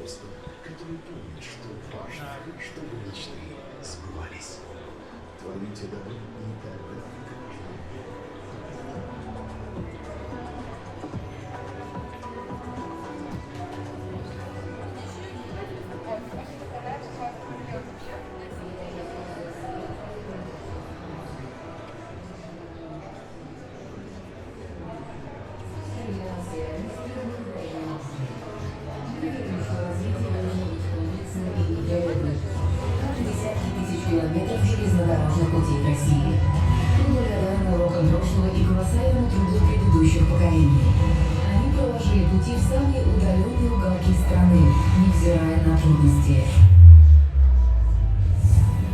руководство, которые помнят, что важно, чтобы мечты сбывались. Творите добро, и тогда километров железнодорожных путей в России. Мы благодарны урокам прошлого и колоссальному труду предыдущих поколений. Они проложили пути в самые удаленные уголки страны, невзирая на трудности.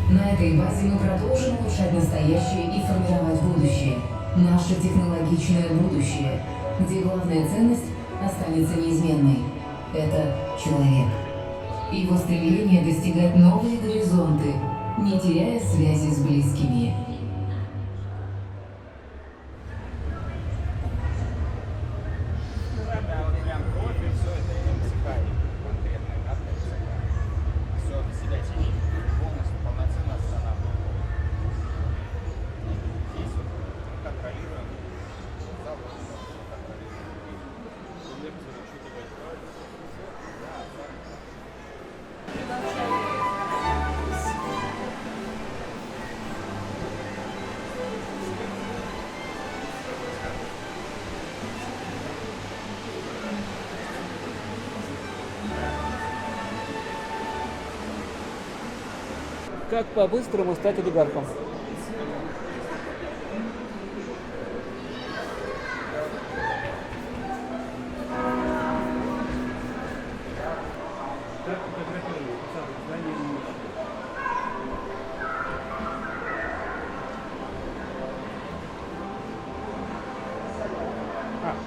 На этой базе мы продолжим улучшать настоящее и формировать будущее. Наше технологичное будущее, где главная ценность останется неизменной. Это человек. Его стремление достигать новые горизонты, не теряя связи с близкими. Как по-быстрому стать олигархом?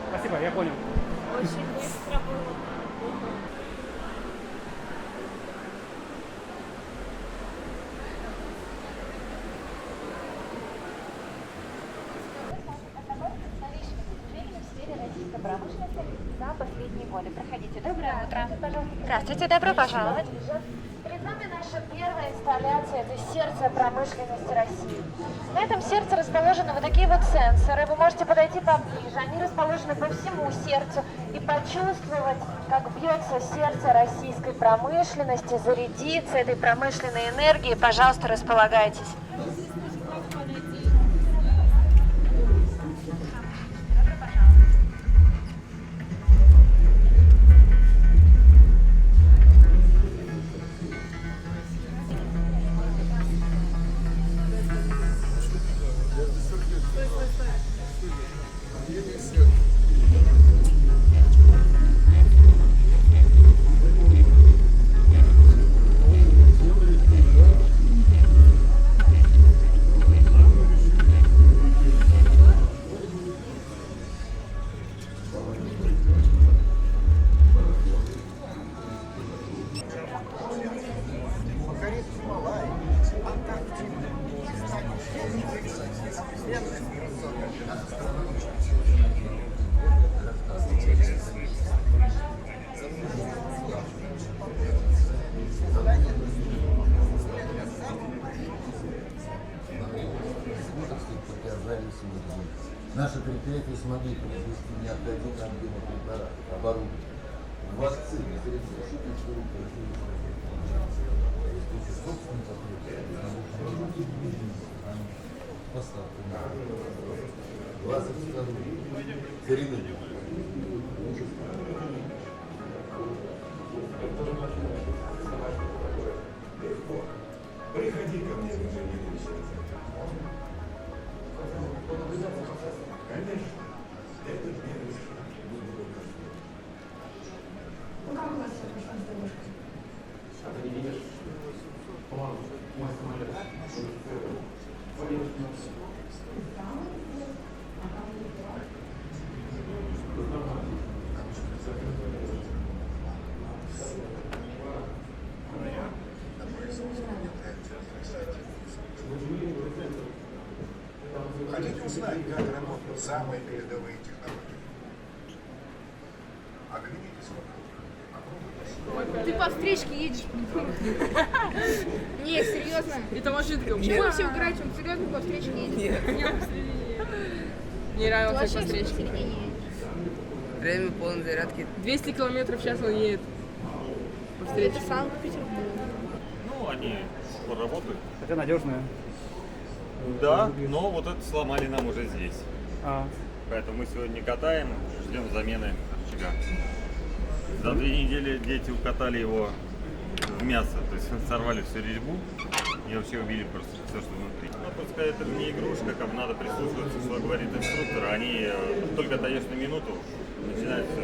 Спасибо, я понял. Очень быстро было. За последние годы. Проходите. Доброе утро. Здравствуйте, добро пожаловать. Перед нами наша первая инсталляция. Это сердце промышленности России. На этом сердце расположены вот такие вот сенсоры. Вы можете подойти поближе. Они расположены по всему сердцу и почувствовать, как бьется сердце российской промышленности, зарядиться этой промышленной энергией. Пожалуйста, располагайтесь. Наши предприятия смогли произвести необходимый объем препаратов, оборудования, вакцины, средства шуточной поставки на 22 коренные. приходи ко мне, конечно, это первый шаг. Ну как у вас все прошло с девушкой? А ты не видишь? По-моему, мой самолет. Хотите узнать, как работают самые передовые технологии? Оглянитесь вокруг. Ты по встречке едешь. Не, серьезно. Это машинка. Почему вы все угораете? Он серьезно по встречке едет? Не Ты нравится вообще по в встречке. середине едешь. Время полной зарядки. 200 километров в час он едет. По встречке. Это Санкт-Петербург. Ну, они поработают. Хотя надежная. Да, но вот это сломали нам уже здесь. А, Поэтому мы сегодня не катаем, ждем замены рычага. За 2 недели дети укатали его в мясо, то есть сорвали всю резьбу и вообще убили просто все, что внутри. Ну, просто это не игрушка, как надо прислушиваться, что говорит инструктор. Они только даешь на минуту, начинаются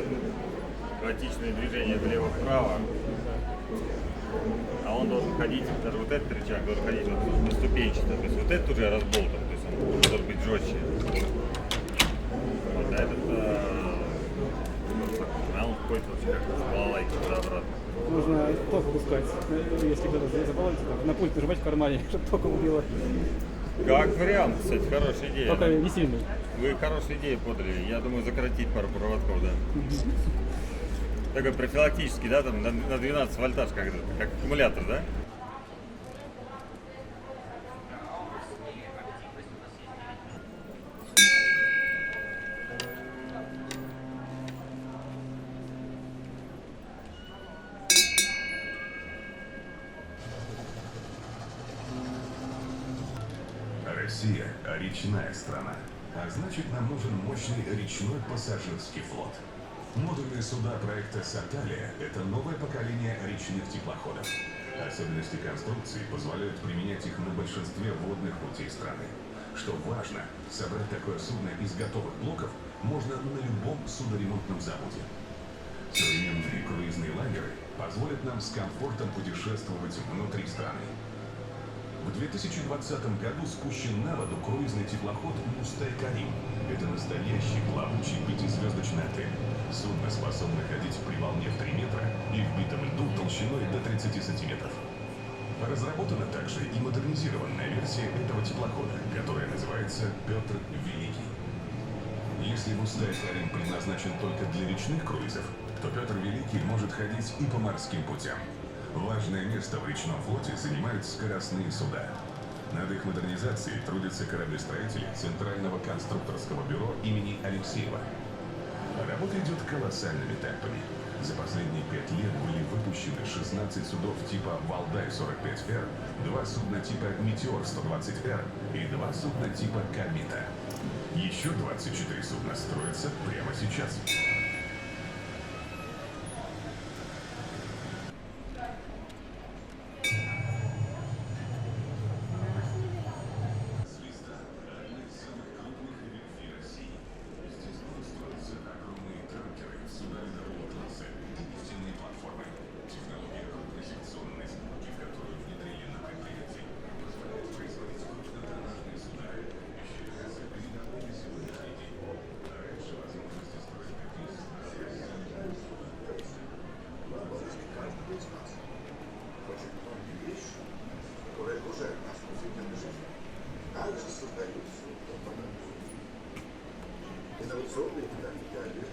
хаотичные движения влево-вправо. А он должен ходить, даже вот этот рычаг должен ходить вот ступенчато. То есть вот этот уже разболтан, то есть он должен быть жестче. Вот, а этот а он ходит вообще как с балалайки туда-обратно. нужно ток выпускать. Если кто-то забалуется, на пульт нажимать в кармане, чтобы током убило. Как вариант, кстати, хорошая идея. Только не сильный. Вы хорошую идею подали. Я думаю, закоротить пару проводков, да. Такой профилактический, да, там на 12 вольтаж, как аккумулятор, да? Россия – речная страна, а значит, нам нужен мощный речной пассажирский флот. Модульные суда проекта «Сарталия» – это новое поколение речных теплоходов. Особенности конструкции позволяют применять их на большинстве водных путей страны. Что важно, собрать такое судно из готовых блоков можно на любом судоремонтном заводе. Современные круизные лайнеры позволят нам с комфортом путешествовать внутри страны. В 2020 году спущен на воду круизный теплоход «Мустай Карим». Это настоящий плавучий 5-звездочный отель. Судно способно ходить при волне в 3 метра и в битом льду толщиной до 30 сантиметров. Разработана также и модернизированная версия этого теплохода, которая называется «Петр Великий». Если «Мустай Карим» предназначен только для речных круизов, то «Петр Великий» может ходить и по морским путям. Важное место в речном флоте занимают скоростные суда. Над их модернизацией трудятся кораблестроители Центрального конструкторского бюро имени Алексеева. Работа идет колоссальными темпами. За последние 5 лет были выпущены 16 судов типа «Валдай-45Р», 2 судна типа «Метеор-120Р» и 2 судна типа «Комета». Еще 24 судна строятся прямо сейчас. Инновационные технологии,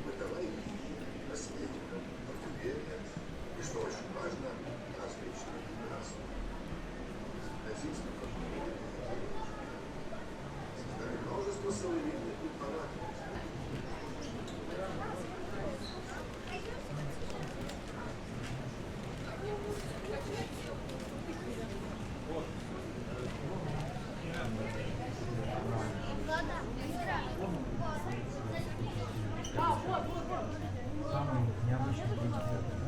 бытовая косметика, парфюмерия и, что очень важно, различные прекрасные. Российский парфюмерия создали множество современных препаратов. Самый необычный концерт.